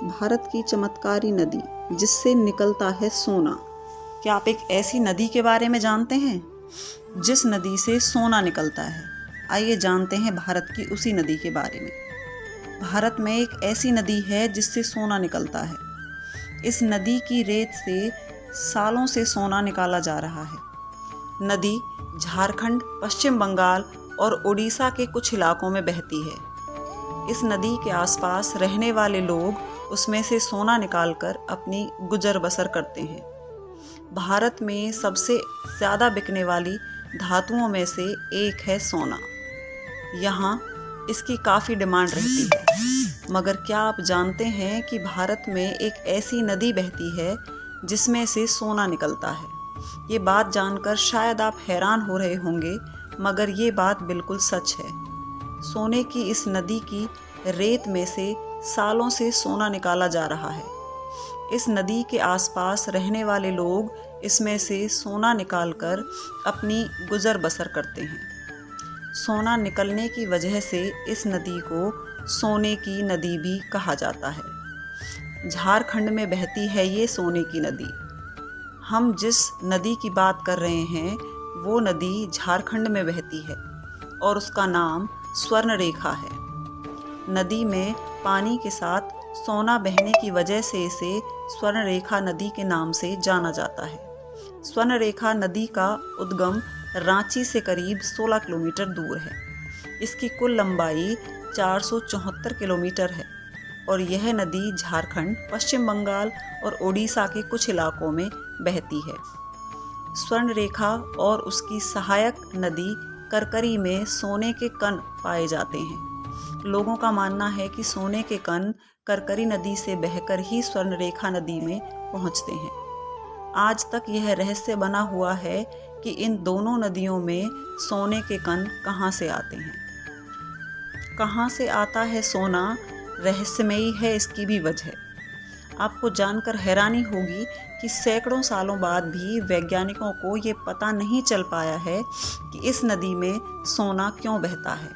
भारत की चमत्कारी नदी जिससे निकलता है सोना। क्या आप एक ऐसी नदी के बारे में जानते हैं जिस नदी से सोना निकलता है? आइए जानते हैं भारत की उसी नदी के बारे में। भारत में एक ऐसी नदी है जिससे सोना निकलता है। इस नदी की रेत से सालों से सोना निकाला जा रहा है। नदी झारखंड, पश्चिम बंगाल और उड़ीसा के कुछ इलाकों में बहती है। इस नदी के आसपास रहने वाले लोग उसमें से सोना निकालकर अपनी गुजर बसर करते हैं। भारत में सबसे ज़्यादा बिकने वाली धातुओं में से एक है सोना। यहाँ इसकी काफ़ी डिमांड रहती है। मगर क्या आप जानते हैं कि भारत में एक ऐसी नदी बहती है जिसमें से सोना निकलता है? ये बात जानकर शायद आप हैरान हो रहे होंगे, मगर ये बात बिल्कुल सच है। सोने की इस नदी की रेत में से सालों से सोना निकाला जा रहा है। इस नदी के आसपास रहने वाले लोग इसमें से सोना निकालकर अपनी गुजर बसर करते हैं। सोना निकलने की वजह से इस नदी को सोने की नदी भी कहा जाता है। झारखंड में बहती है ये सोने की नदी। हम जिस नदी की बात कर रहे हैं वो नदी झारखंड में बहती है और उसका नाम स्वर्ण रेखा है। नदी में पानी के साथ सोना बहने की वजह से इसे स्वर्ण रेखा नदी के नाम से जाना जाता है। स्वर्ण रेखा नदी का उद्गम रांची से करीब 16 किलोमीटर दूर है। इसकी कुल लंबाई 474 किलोमीटर है और यह नदी झारखंड, पश्चिम बंगाल और ओडिशा के कुछ इलाकों में बहती है। स्वर्ण रेखा और उसकी सहायक नदी करकरी में सोने के कण पाए जाते हैं। लोगों का मानना है कि सोने के कण करकरी नदी से बहकर ही स्वर्ण रेखा नदी में पहुंचते हैं। आज तक यह रहस्य बना हुआ है कि इन दोनों नदियों में सोने के कण कहां से आते हैं। कहां से आता है सोना, रहस्यमयी है इसकी भी वजह। आपको जानकर हैरानी होगी कि सैकड़ों सालों बाद भी वैज्ञानिकों को ये पता नहीं चल पाया है कि इस नदी में सोना क्यों बहता है।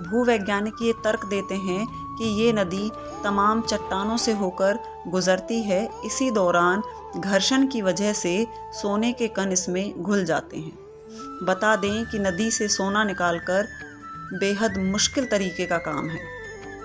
भूवैज्ञानिक ये तर्क देते हैं कि ये नदी तमाम चट्टानों से होकर गुजरती है। इसी दौरान घर्षण की वजह से सोने के कण इसमें घुल जाते हैं। बता दें कि नदी से सोना निकालकर बेहद मुश्किल तरीके का काम है।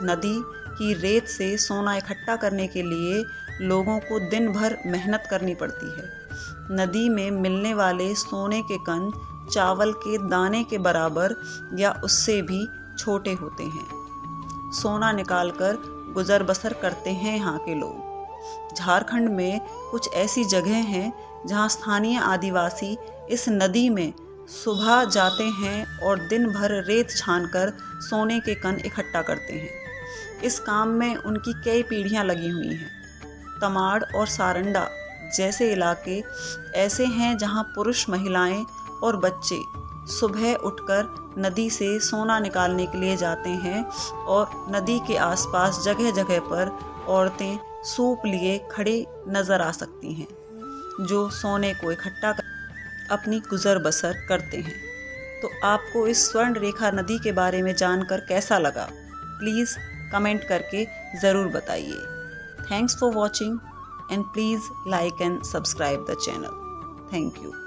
नदी की रेत से सोना इकट्ठा करने के लिए लोगों को दिन भर मेहनत करनी पड़ती है। नदी में मिलने वाले सोने के कण चावल के दाने के बराबर या उससे भी छोटे होते हैं। सोना निकालकर गुजर बसर करते हैं यहाँ के लोग। झारखंड में कुछ ऐसी जगह हैं जहाँ स्थानीय आदिवासी इस नदी में सुबह जाते हैं और दिन भर रेत छानकर सोने के कण इकट्ठा करते हैं। इस काम में उनकी कई पीढ़ियां लगी हुई हैं। तमाड़ और सारंडा जैसे इलाके ऐसे हैं जहां पुरुष, महिलाएं और बच्चे सुबह उठकर नदी से सोना निकालने के लिए जाते हैं और नदी के आसपास जगह जगह पर औरतें सूप लिए खड़ी नज़र आ सकती हैं, जो सोने को इकट्ठा कर अपनी गुजर बसर करते हैं। तो आपको इस स्वर्ण रेखा नदी के बारे में जानकर कैसा लगा? प्लीज़ कमेंट करके ज़रूर बताइए। Thanks for watching and please like and subscribe the channel. Thank you.